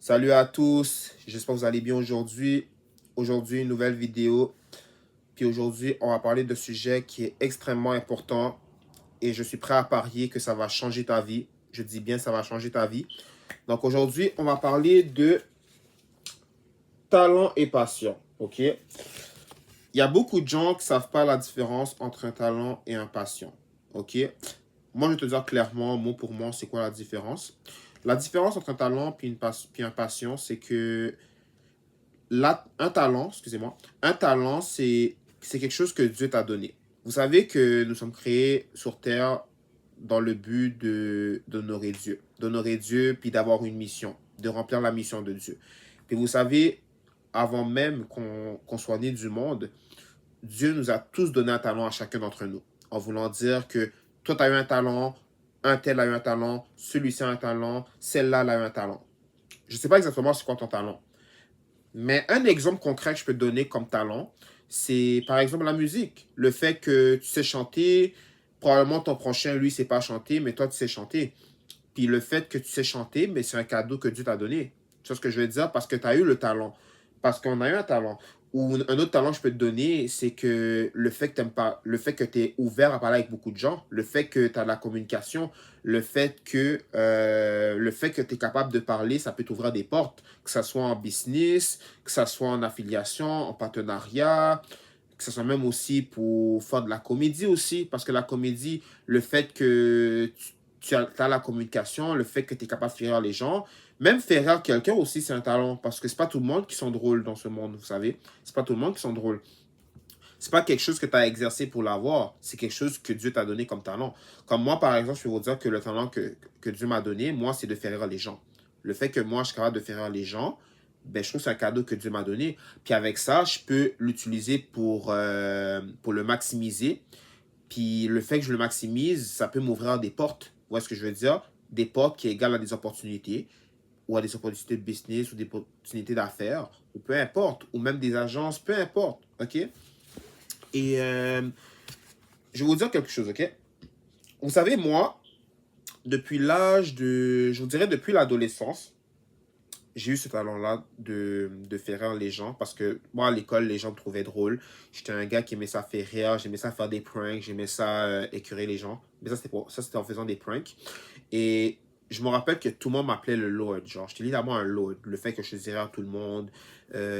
Salut à tous, j'espère que vous allez bien aujourd'hui. Aujourd'hui, une nouvelle vidéo. Puis aujourd'hui, on va parler de sujet qui est extrêmement important et je suis prêt à parier que ça va changer ta vie. Je dis bien, ça va changer ta vie. Donc aujourd'hui, on va parler de talent et passion. OK? Il y a beaucoup de gens qui ne savent pas la différence entre un talent et un passion. OK? Moi, je vais te dire clairement, mot pour mot, c'est quoi la différence. La différence entre un talent puis un passion, c'est que un talent, excusez-moi, un talent, c'est quelque chose que Dieu t'a donné. Vous savez que nous sommes créés sur Terre dans le but d'honorer Dieu. D'honorer Dieu, puis d'avoir une mission, de remplir la mission de Dieu. Puis vous savez, avant même qu'on soit né du monde, Dieu nous a tous donné un talent à chacun d'entre nous. En voulant dire que toi, tu as eu un talent, un tel a eu un talent, celui-ci a un talent, celle-là a eu un talent. Je ne sais pas exactement c'est quoi ton talent. Mais un exemple concret que je peux te donner comme talent, c'est par exemple la musique. Le fait que tu sais chanter, probablement ton prochain, lui, ne sait pas chanter, mais toi, tu sais chanter. Puis le fait que tu sais chanter, mais c'est un cadeau que Dieu t'a donné. Tu vois ce que je veux dire? Parce que tu as eu le talent. Parce qu'on a eu un talent. Ou un autre talent que je peux te donner, c'est que le fait que tu pas, le fait que tu es ouvert à parler avec beaucoup de gens, le fait que tu as de la communication, le fait que tu es capable de parler, ça peut t'ouvrir des portes, que ce soit en business, que ce soit en affiliation, en partenariat, que ce soit même aussi pour faire de la comédie aussi, parce que la comédie, le fait que tu as la communication, le fait que tu es capable de faire rire les gens, même faire rire quelqu'un aussi, c'est un talent, parce que c'est pas tout le monde qui sont drôles dans ce monde, vous savez. C'est pas tout le monde qui sont drôles. C'est pas quelque chose que tu as exercé pour l'avoir, c'est quelque chose que Dieu t'a donné comme talent. Comme moi, par exemple, je peux vous dire que le talent que Dieu m'a donné, moi, c'est de faire rire les gens. Le fait que moi, je suis capable de faire rire les gens, ben, je trouve que c'est un cadeau que Dieu m'a donné. Puis avec ça, je peux l'utiliser pour le maximiser. Puis le fait que je le maximise, ça peut m'ouvrir des portes. Vous voyez ce que je veux dire? Des portes qui égalent à des opportunités, ou à des opportunités de business, ou des opportunités d'affaires, ou peu importe, ou même des agences, peu importe. OK? Et je vais vous dire quelque chose, OK? Vous savez, moi, depuis l'âge de, je vous dirais depuis l'adolescence, j'ai eu ce talent-là de faire rire les gens parce que moi, à l'école, les gens me trouvaient drôle. J'étais un gars qui aimait ça faire rire, j'aimais ça faire des pranks, j'aimais ça écœurer les gens. Mais ça, c'était en faisant des pranks. Et je me rappelle que tout le monde m'appelait le Lord. Genre, j'étais littéralement un Lord. Le fait que je faisais rire tout le monde,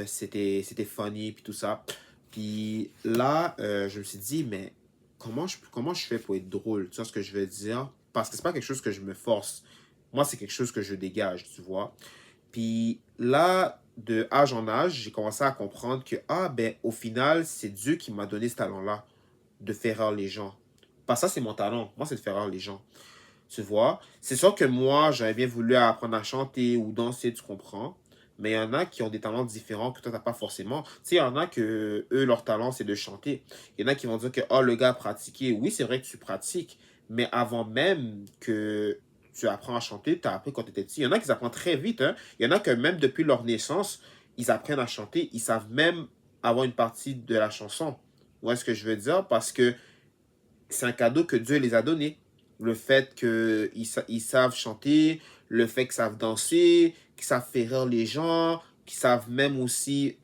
c'était funny, puis tout ça. Puis là, je me suis dit, mais comment je fais pour être drôle? Tu vois ce que je veux dire? Parce que c'est pas quelque chose que je me force. Moi, c'est quelque chose que je dégage, tu vois. Puis là, de âge en âge, j'ai commencé à comprendre que, ah, ben, au final, c'est Dieu qui m'a donné ce talent-là, de faire rire les gens. Pas ça, c'est mon talent. Moi, c'est de faire rire les gens. Tu vois? C'est sûr que moi, j'aurais bien voulu apprendre à chanter ou danser, tu comprends? Mais il y en a qui ont des talents différents que toi, tu n'as pas forcément. Tu sais, il y en a que, eux, leur talent, c'est de chanter. Il y en a qui vont dire que, oh, le gars a pratiqué. Oui, c'est vrai que tu pratiques. Mais avant même que tu apprends à chanter, tu as appris quand tu étais petit. Il y en a qui apprennent très vite. Hein? Il y en a que même depuis leur naissance, ils apprennent à chanter. Ils savent même avoir une partie de la chanson. Vous voyez ce que je veux dire? Parce que c'est un cadeau que Dieu les a donné. Le fait qu'ils savent chanter, le fait qu'ils savent danser, qu'ils savent faire rire les gens, qu'ils savent même aussi,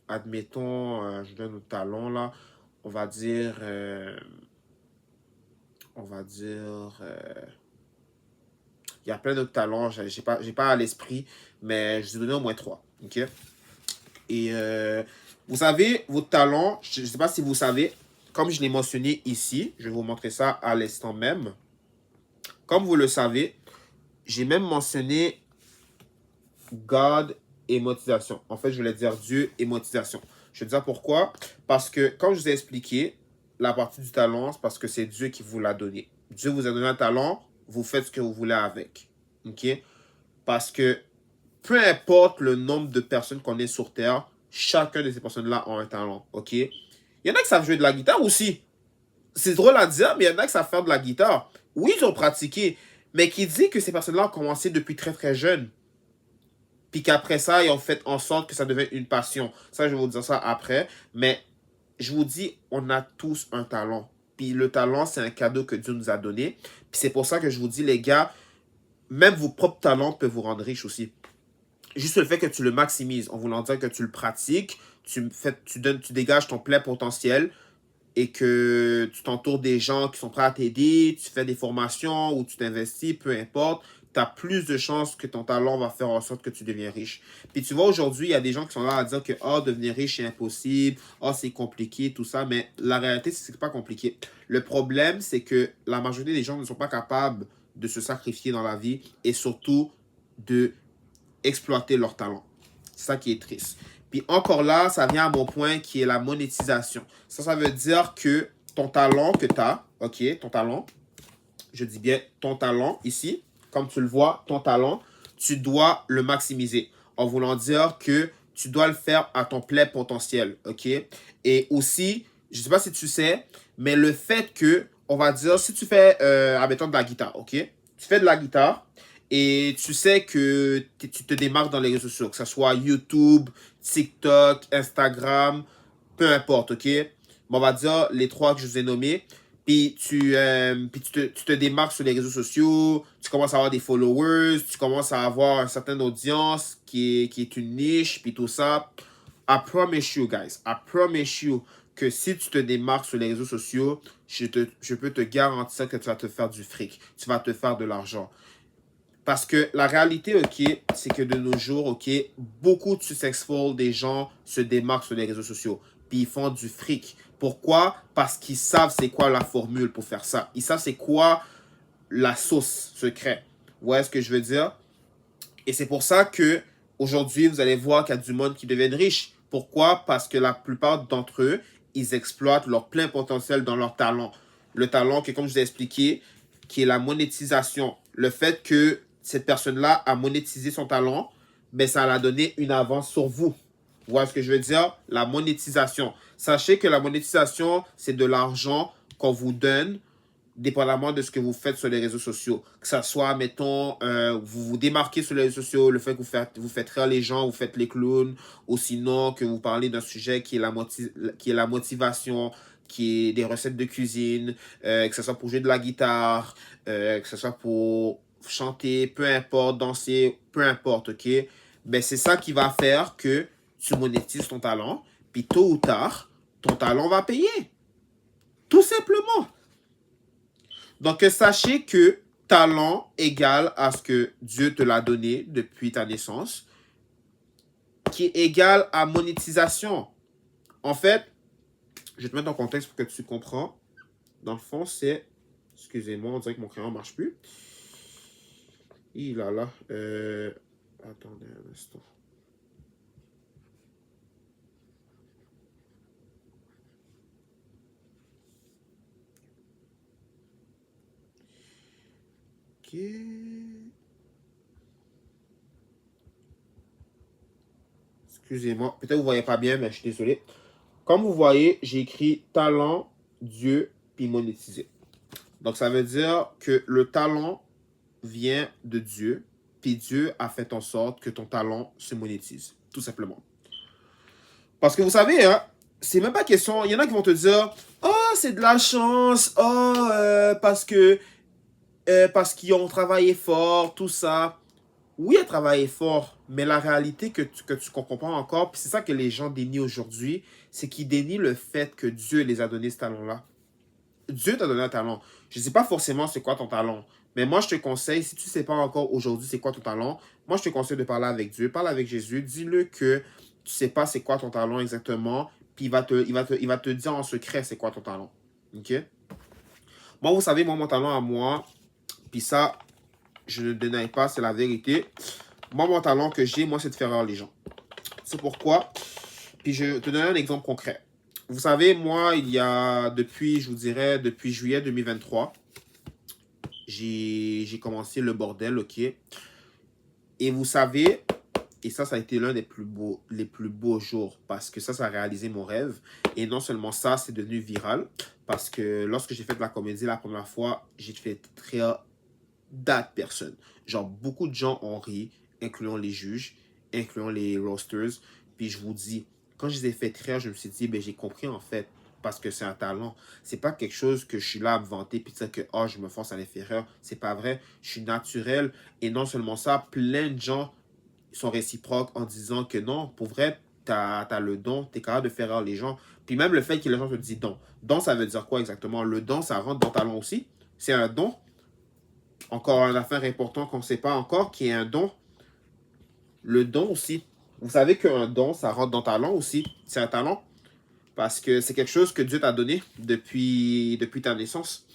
admettons, je donne un talent là, on va dire, on va dire, il y a plein d'autres talents, j'ai pas à l'esprit, mais je vous ai donné au moins trois. OK? Et vous savez, vos talents, je ne sais pas si vous savez, comme je l'ai mentionné ici, je vais vous montrer ça à l'instant même. Comme vous le savez, j'ai même mentionné God et motivation. En fait, je voulais dire Dieu et motivation. Je vais dire pourquoi. Parce que, comme je vous ai expliqué, la partie du talent, c'est parce que c'est Dieu qui vous l'a donné. Dieu vous a donné un talent, vous faites ce que vous voulez avec. OK? Parce que peu importe le nombre de personnes qu'on est sur Terre, chacun de ces personnes-là ont un talent. OK? Il y en a qui savent jouer de la guitare aussi. C'est drôle à dire, mais il y en a qui savent faire de la guitare. Oui, ils ont pratiqué, mais qui dit que ces personnes-là ont commencé depuis très très jeune. Puis qu'après ça, ils ont fait en sorte que ça devienne une passion. Ça, je vais vous dire ça après. Mais je vous dis, on a tous un talent. Puis le talent, c'est un cadeau que Dieu nous a donné. Puis c'est pour ça que je vous dis, les gars, même vos propres talents peuvent vous rendre riche aussi. Juste le fait que tu le maximises, en voulant dire que tu le pratiques, tu dégages ton plein potentiel et que tu t'entoures des gens qui sont prêts à t'aider, tu fais des formations ou tu t'investis, peu importe, tu as plus de chances que ton talent va faire en sorte que tu deviens riche. Puis tu vois, aujourd'hui, il y a des gens qui sont là à dire que devenir riche, c'est impossible, c'est compliqué, tout ça, mais la réalité, c'est que c'est pas compliqué. Le problème, c'est que la majorité des gens ne sont pas capables de se sacrifier dans la vie et surtout de exploiter leur talent. C'est ça qui est triste. Puis encore là, ça vient à mon point qui est la monétisation. Ça veut dire que ton talent que tu as, ok, ton talent, je dis bien ton talent ici, comme tu le vois, ton talent, tu dois le maximiser. En voulant dire que tu dois le faire à ton plein potentiel, ok? Et aussi, je ne sais pas si tu sais, mais le fait que, on va dire, si tu fais, admettons, de la guitare, ok? Tu fais de la guitare et tu sais que tu te démarques dans les réseaux sociaux, que ce soit YouTube, TikTok, Instagram, peu importe, ok? Bon, on va dire les trois que je vous ai nommés. Puis tu te démarques sur les réseaux sociaux, tu commences à avoir des followers, tu commences à avoir une certaine audience qui est une niche, puis tout ça. I promise you, guys, I promise you que si tu te démarques sur les réseaux sociaux, je peux te garantir que tu vas te faire du fric, tu vas te faire de l'argent. Parce que la réalité, ok, c'est que de nos jours, ok, beaucoup de successful des gens se démarquent sur les réseaux sociaux. Puis ils font du fric. Pourquoi? Parce qu'ils savent c'est quoi la formule pour faire ça. Ils savent c'est quoi la sauce secrète. Vous voyez ce que je veux dire? Et c'est pour ça que aujourd'hui, vous allez voir qu'il y a du monde qui deviennent riches. Pourquoi? Parce que la plupart d'entre eux, ils exploitent leur plein potentiel dans leur talent. Le talent qui, comme je vous ai expliqué, qui est la monétisation. Le fait que cette personne-là a monétisé son talent, ben ça l'a donné une avance sur vous. Vous voyez ce que je veux dire? La monétisation. Sachez que la monétisation, c'est de l'argent qu'on vous donne dépendamment de ce que vous faites sur les réseaux sociaux. Que ça soit, mettons, vous vous démarquez sur les réseaux sociaux, le fait que vous faites rire les gens, vous faites les clowns, ou sinon que vous parlez d'un sujet qui est la motivation, qui est des recettes de cuisine, que ce soit pour jouer de la guitare, que ce soit pour chanter, peu importe, danser, peu importe, ok? Ben, c'est ça qui va faire que tu monétises ton talent, puis tôt ou tard, ton talent va payer. Tout simplement. Donc, sachez que talent égale à ce que Dieu te l'a donné depuis ta naissance, qui est égal à monétisation. En fait, je vais te mettre en contexte pour que tu comprends. Dans le fond, c'est... Excusez-moi, on dirait que mon crayon ne marche plus. Là. Attendez un instant. Ok. Excusez-moi, peut-être que vous ne voyez pas bien, mais je suis désolé. Comme vous voyez, j'ai écrit talent, Dieu, puis monétiser. Donc, ça veut dire que le talent vient de Dieu, puis Dieu a fait en sorte que ton talent se monétise, tout simplement. Parce que vous savez, hein, c'est même pas question. Il y en a qui vont te dire, c'est de la chance, parce qu'ils ont travaillé fort, tout ça. Oui, elle travaillé fort, mais la réalité que tu comprends pas encore, puis c'est ça que les gens dénient aujourd'hui, c'est qu'ils dénient le fait que Dieu les a donné ce talent-là. Dieu t'a donné un talent. Je ne sais pas forcément c'est quoi ton talent, mais moi je te conseille, si tu ne sais pas encore aujourd'hui c'est quoi ton talent, moi je te conseille de parler avec Dieu, parle avec Jésus, dis-le que tu ne sais pas c'est quoi ton talent exactement, puis il va te dire en secret c'est quoi ton talent. Ok? Moi, vous savez, mon talent à moi, puis ça, je ne dénaille pas, c'est la vérité. Moi, mon talent que j'ai, moi, c'est de faire rire les gens. C'est pourquoi. Puis je te donne un exemple concret. Vous savez, moi, il y a je vous dirais, depuis juillet 2023, j'ai commencé le bordel, ok? Et vous savez, et ça a été l'un des les plus beaux jours parce que ça a réalisé mon rêve. Et non seulement ça, c'est devenu viral parce que lorsque j'ai fait de la comédie la première fois, j'ai fait rire d'at personnes. Genre, beaucoup de gens ont ri, incluant les juges, incluant les roasters. Puis je vous dis, quand je les ai fait rire, je me suis dit, ben j'ai compris en fait parce que c'est un talent. C'est pas quelque chose que je suis là à me vanter puis dire que oh, je me force à l'inférieur. C'est pas vrai. Je suis naturel. Et non seulement ça, plein de gens sont réciproques en disant que non, pour vrai, tu as le don, tu es capable de faire rire les gens. Puis même le fait que les gens te disent don. Don, ça veut dire quoi exactement? Le don, ça rentre dans le talent aussi. C'est un don. Encore une affaire importante qu'on ne sait pas encore, qui est un don. Le don aussi. Vous savez qu'un don, ça rentre dans le talent aussi. C'est un talent. Parce que c'est quelque chose que Dieu t'a donné depuis ta naissance.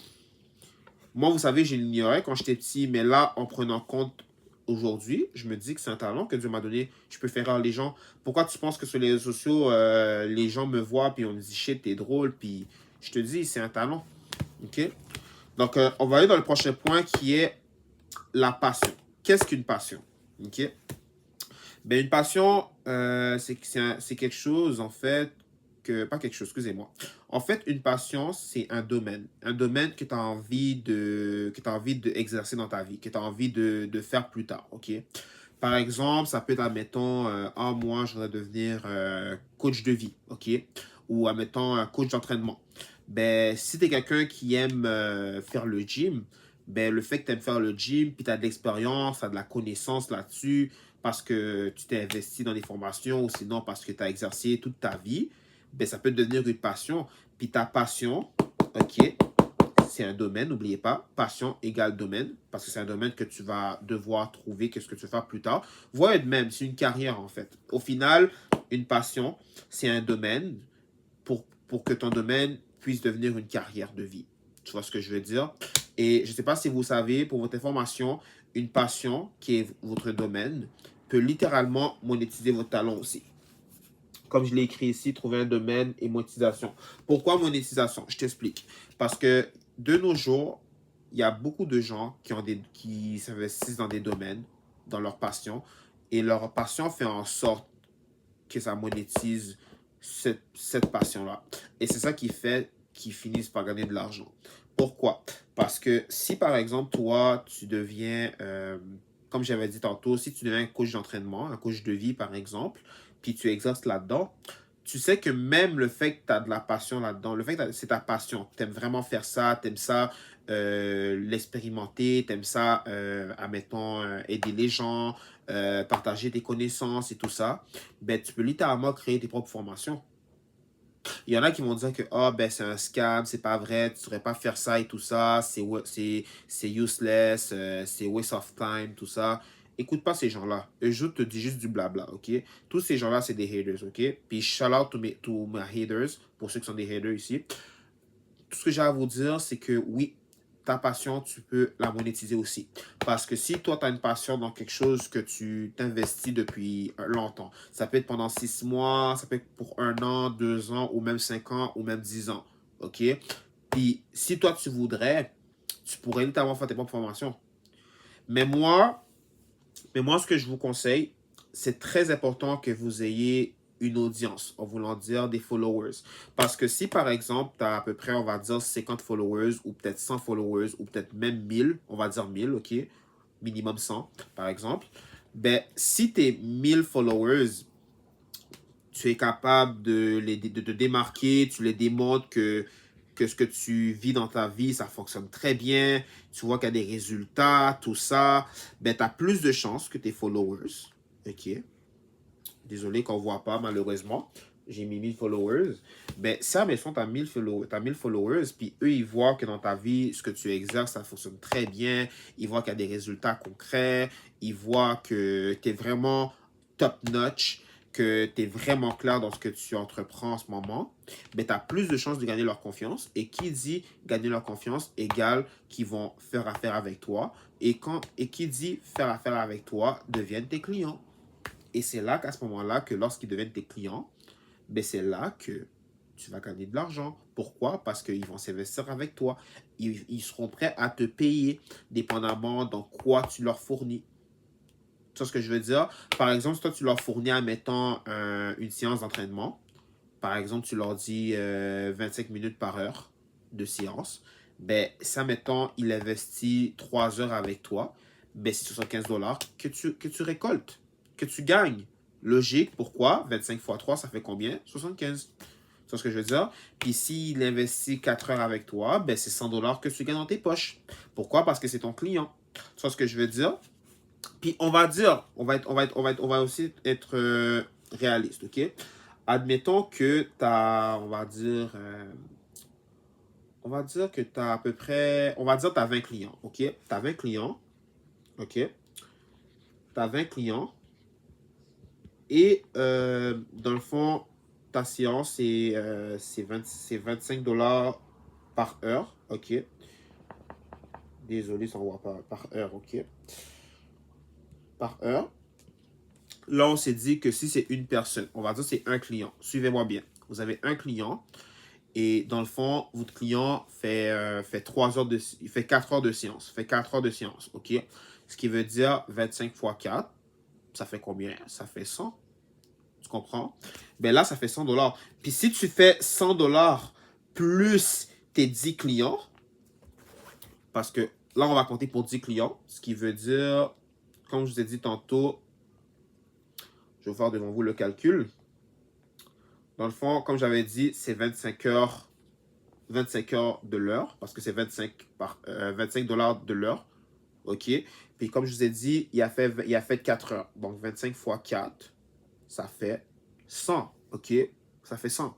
Moi, vous savez, je l'ignorais quand j'étais petit, mais là, en prenant compte aujourd'hui, je me dis que c'est un talent que Dieu m'a donné. Je peux faire rire les gens. Pourquoi tu penses que sur les réseaux sociaux, les gens me voient, puis on me dit shit, t'es drôle, puis je te dis, c'est un talent. OK? Donc, on va aller dans le prochain point qui est la passion. Qu'est-ce qu'une passion? OK? Ben, une passion, c'est quelque chose, en fait, pas quelque chose, excusez-moi. En fait, une passion, c'est un domaine. Un domaine que tu as envie d'exercer dans ta vie, que tu as envie de faire plus tard, OK? Par exemple, ça peut être, admettons, moi, je voudrais devenir coach de vie, OK? Ou, admettons, un coach d'entraînement. Ben, si tu es quelqu'un qui aime faire le gym, ben, le fait que tu aimes faire le gym, puis tu as de l'expérience, tu as de la connaissance là-dessus, parce que tu t'es investi dans des formations ou sinon parce que tu as exercé toute ta vie, ben, ça peut devenir une passion. Puis ta passion, OK, c'est un domaine, n'oubliez pas, passion égale domaine, parce que c'est un domaine que tu vas devoir trouver, qu'est-ce que tu vas faire plus tard. Voyez de même, c'est une carrière en fait. Au final, une passion, c'est un domaine pour que ton domaine puisse devenir une carrière de vie. Tu vois ce que je veux dire? Et je ne sais pas si vous savez, pour votre information, une passion qui est votre domaine peut littéralement monétiser votre talent aussi. Comme je l'ai écrit ici, trouver un domaine et monétisation. Pourquoi monétisation? Je t'explique. Parce que de nos jours, il y a beaucoup de gens qui s'investissent dans des domaines, dans leur passion, et leur passion fait en sorte que ça monétise cette passion-là. Et c'est ça qui fait qu'ils finissent par gagner de l'argent. Pourquoi? Parce que si par exemple, toi, tu deviens, comme j'avais dit tantôt, si tu deviens un coach d'entraînement, un coach de vie par exemple, puis tu exerces là-dedans, tu sais que même le fait que tu as de la passion là-dedans, le fait que c'est ta passion, tu aimes vraiment faire ça, tu aimes ça l'expérimenter, tu aimes ça, admettons, aider les gens, partager tes connaissances et tout ça, ben, tu peux littéralement créer tes propres formations. Il y en a qui vont dire que oh, ben, c'est un scam, c'est pas vrai, tu ne devrais pas faire ça et tout ça, c'est useless, c'est waste of time, tout ça. Écoute pas ces gens-là. Eux, je te dis juste du blabla, ok? Tous ces gens-là, c'est des haters, ok? Puis shout out to my haters, pour ceux qui sont des haters ici. Tout ce que j'ai à vous dire, c'est que oui, ta passion, tu peux la monétiser aussi. Parce que si toi, tu as une passion dans quelque chose que tu t'investis depuis longtemps, ça peut être pendant 6 mois, ça peut être pour 1 an, 2 ans, ou même 5 ans, ou même 10 ans. OK? Puis si toi, tu voudrais, tu pourrais notamment faire tes propres formations. Mais moi, ce que je vous conseille, c'est très important que vous ayez une audience, en voulant dire des followers. Parce que si, par exemple, tu as à peu près, on va dire 50 followers, ou peut-être 100 followers, ou peut-être même 1000, on va dire 1000, OK? Minimum 100, par exemple. Ben, si tu es 1000 followers, tu es capable de te démarquer, tu les démontres que ce que tu vis dans ta vie, ça fonctionne très bien, tu vois qu'il y a des résultats, tout ça, ben, tu as plus de chances que tes followers, OK? Désolé qu'on ne voit pas, malheureusement. J'ai mis 1000 followers. Ben, ça, mais sont à 1000 followers, puis eux, ils voient que dans ta vie, ce que tu exerces, ça fonctionne très bien. Ils voient qu'il y a des résultats concrets. Ils voient que tu es vraiment top-notch, que tu es vraiment clair dans ce que tu entreprends en ce moment. Ben, tu as plus de chances de gagner leur confiance. Et qui dit gagner leur confiance égale qu'ils vont faire affaire avec toi. Et qui dit faire affaire avec toi deviennent tes clients. Et c'est là qu'à ce moment-là, que lorsqu'ils deviennent tes clients, ben c'est là que tu vas gagner de l'argent. Pourquoi? Parce qu'ils vont s'investir avec toi. Ils seront prêts à te payer, dépendamment dans quoi tu leur fournis. Tu vois ce que je veux dire? Par exemple, si toi, tu leur fournis, admettons, une séance d'entraînement. Par exemple, tu leur dis 25 minutes par heure de séance. Ben, ça, mettons, il investit 3 heures avec toi. Ben, c'est 75 $ que tu récoltes, que tu gagnes. Logique, pourquoi? 25 fois 3, ça fait combien? 75. Tu vois ce que je veux dire? Puis s'il investit 4 heures avec toi, ben c'est 100 dollars que tu gagnes dans tes poches. Pourquoi? Parce que c'est ton client. Tu vois ce que je veux dire? Puis on va dire, on va aussi être réaliste, OK? Admettons que tu as, on va dire que tu as à peu près, on va dire que tu as 20 clients, OK? Tu as 20 clients, OK? Tu as 20 clients et dans le fond, ta séance, c'est 25 dollars par heure, OK? Désolé, ça ne voit pas par heure, OK? Par heure. Là, on s'est dit que si c'est une personne, on va dire que c'est un client. Suivez-moi bien. Vous avez un client et dans le fond, votre client fait 3 heures il fait 4 heures de séance. Fait 4 heures de séance, OK? Ce qui veut dire 25 fois 4, ça fait combien? Ça fait 100. Tu comprends? Ben là, ça fait 100 dollars. Puis si tu fais 100 dollars plus tes 10 clients, parce que là, on va compter pour 10 clients, ce qui veut dire, comme je vous ai dit tantôt, je vais faire devant vous le calcul. Dans le fond, comme j'avais dit, c'est 25 heures de l'heure, parce que c'est 25 dollars de l'heure. OK? Puis comme je vous ai dit, il a fait 4 heures. Donc 25 fois 4, ça fait 100. OK? Ça fait 100.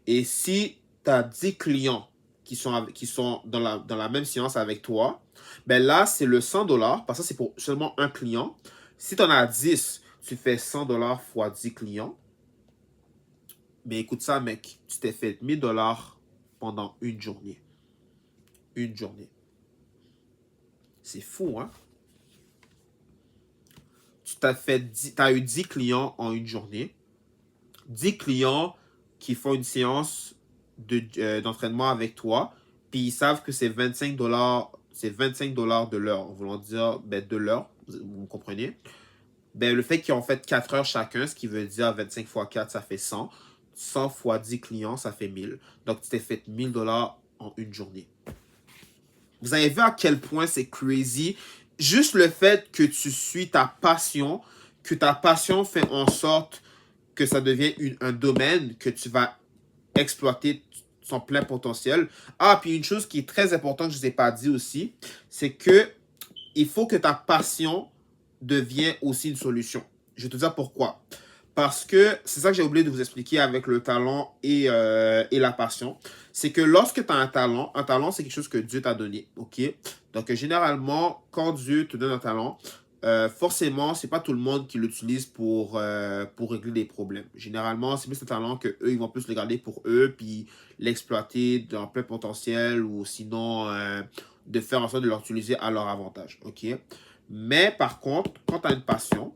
Et si tu as 10 clients qui sont dans la même séance avec toi, ben là, c'est le 100 dollars, parce que c'est pour seulement un client. Si tu en as 10, tu fais 100 dollars fois 10 clients. Mais écoute ça, mec, tu t'es fait 1000 dollars pendant une journée. Une journée. C'est fou, hein? Tu as eu 10 clients en une journée. 10 clients qui font une séance d'entraînement avec toi. Puis ils savent que c'est 25 dollars. C'est 25 dollars de l'heure. En voulant dire de l'heure. Vous comprenez? Ben, le fait qu'ils ont fait 4 heures chacun, ce qui veut dire 25 fois 4, ça fait 100. 100 fois 10 clients, ça fait 1000. Donc, tu t'es fait 1000 dollars en une journée. Vous avez vu à quel point c'est crazy? Juste le fait que tu suis ta passion, que ta passion fait en sorte que ça devient un domaine que tu vas exploiter son plein potentiel. Ah, puis une chose qui est très importante que je ne vous ai pas dit aussi, c'est que il faut que ta passion devienne aussi une solution. Je vais te dire pourquoi. Parce que c'est ça que j'ai oublié de vous expliquer avec le talent et la passion. C'est que lorsque tu as un talent, c'est quelque chose que Dieu t'a donné. OK? Donc, généralement, quand Dieu te donne un talent, forcément, c'est pas tout le monde qui l'utilise pour régler des problèmes. Généralement, c'est plus un talent que eux, ils vont plus le garder pour eux, puis l'exploiter dans plein potentiel, ou sinon, de faire en sorte de l'utiliser à leur avantage. OK? Mais par contre, quand tu as une passion,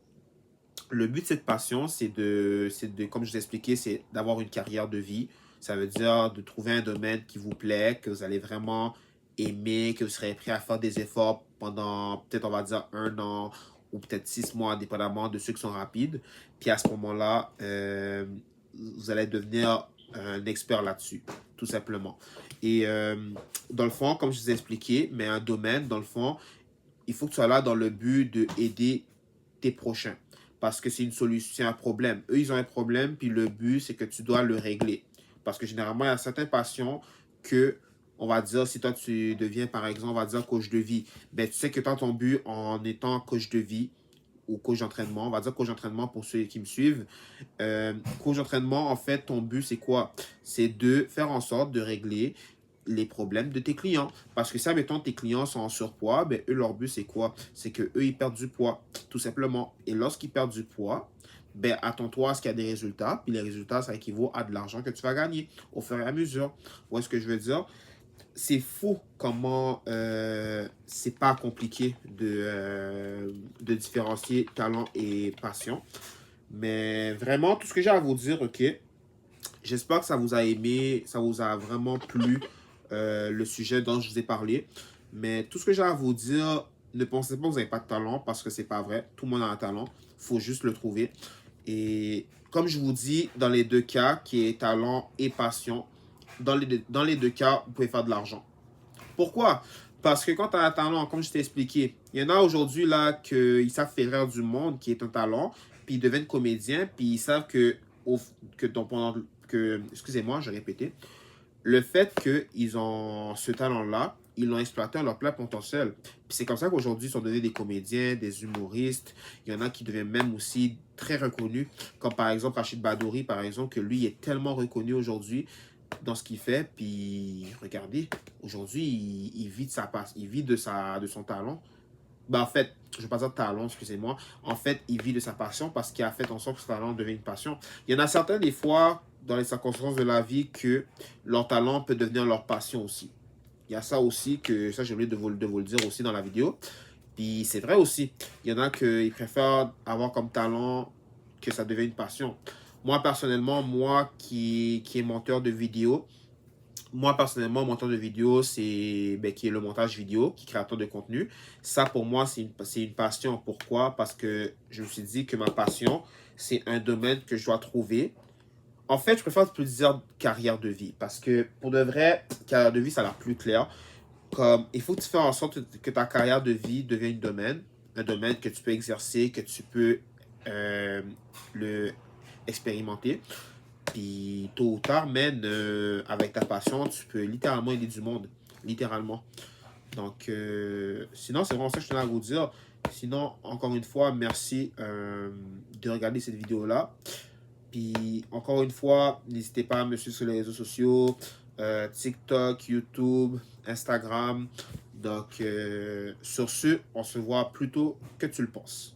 le but de cette passion, comme je vous ai expliqué, c'est d'avoir une carrière de vie. Ça veut dire de trouver un domaine qui vous plaît, que vous allez vraiment aimer, que vous serez prêt à faire des efforts pendant peut-être, on va dire, 1 an ou peut-être 6 mois, dépendamment de ceux qui sont rapides. Puis à ce moment-là, vous allez devenir un expert là-dessus, tout simplement. Et dans le fond, comme je vous ai expliqué, mais un domaine, dans le fond, il faut que tu sois là dans le but d'aider tes prochains. Parce que c'est une solution, c'est un problème. Eux, ils ont un problème, puis le but, c'est que tu dois le régler. Parce que généralement, il y a certaines passions que, on va dire, si toi, tu deviens, par exemple, on va dire coach de vie, ben, tu sais que toi, ton but en étant coach de vie ou coach d'entraînement, on va dire coach d'entraînement pour ceux qui me suivent. Coach d'entraînement, en fait, ton but, c'est quoi? C'est de faire en sorte de régler les problèmes de tes clients. Parce que si, admettons, tes clients sont en surpoids, ben, eux, leur but, c'est quoi? C'est qu'eux, ils perdent du poids, tout simplement. Et lorsqu'ils perdent du poids, ben, attends-toi à ce qu'il y a des résultats. Puis les résultats, ça équivaut à de l'argent que tu vas gagner au fur et à mesure. Vous voyez ce que je veux dire? C'est fou comment c'est pas compliqué de différencier talent et passion. Mais vraiment, tout ce que j'ai à vous dire, OK? J'espère que ça vous a aimé, ça vous a vraiment plu le sujet dont je vous ai parlé. Mais tout ce que j'ai à vous dire, ne pensez pas que vous n'avez pas de talent parce que c'est pas vrai. Tout le monde a un talent. Il faut juste le trouver. Et comme je vous dis, dans les deux cas, qui est talent et passion, dans les deux cas, vous pouvez faire de l'argent. Pourquoi? Parce que quand tu as un talent, comme je t'ai expliqué, il y en a aujourd'hui là qui savent faire rire du monde, qui est un talent, puis ils deviennent comédiens, puis ils savent que que excusez-moi, je répétais, le fait qu'ils ont ce talent-là, ils l'ont exploité à leur plein potentiel. Puis c'est comme ça qu'aujourd'hui, ils sont devenus des comédiens, des humoristes. Il y en a qui deviennent même aussi très reconnus, comme par exemple Rachid Badouri, par exemple, que lui est tellement reconnu aujourd'hui dans ce qu'il fait. Puis regardez, aujourd'hui, il vit de sa passe, il vit de son talent. Ben, en fait, je ne vais pas dire talent, excusez-moi. En fait, il vit de sa passion parce qu'il a fait en sorte que ce talent devienne une passion. Il y en a certains, des fois, dans les circonstances de la vie, que leur talent peut devenir leur passion aussi. Il y a ça aussi, que ça, j'ai oublié de vous le dire aussi dans la vidéo. Puis c'est vrai aussi. Il y en a qui préfèrent avoir comme talent que ça devienne une passion. Moi, personnellement, moi qui est monteur de vidéos, moi, personnellement, monteur de vidéo, c'est qui est le montage vidéo, qui est créateur de contenu. Ça, pour moi, c'est une passion. Pourquoi? Parce que je me suis dit que ma passion, c'est un domaine que je dois trouver. En fait, je préfère plus dire carrière de vie. Parce que, pour de vrai, carrière de vie, ça a l'air plus clair. Comme, il faut que tu fasses en sorte que ta carrière de vie devienne un domaine que tu peux exercer, que tu peux euh, le expérimenter. Puis tôt ou tard, man, avec ta passion, tu peux littéralement aider du monde. Littéralement. Donc, sinon, c'est vraiment ça que je tenais à vous dire. Sinon, encore une fois, merci de regarder cette vidéo-là. Puis, encore une fois, n'hésitez pas à me suivre sur les réseaux sociaux, TikTok, YouTube, Instagram. Donc, sur ce, on se voit plus tôt que tu le penses.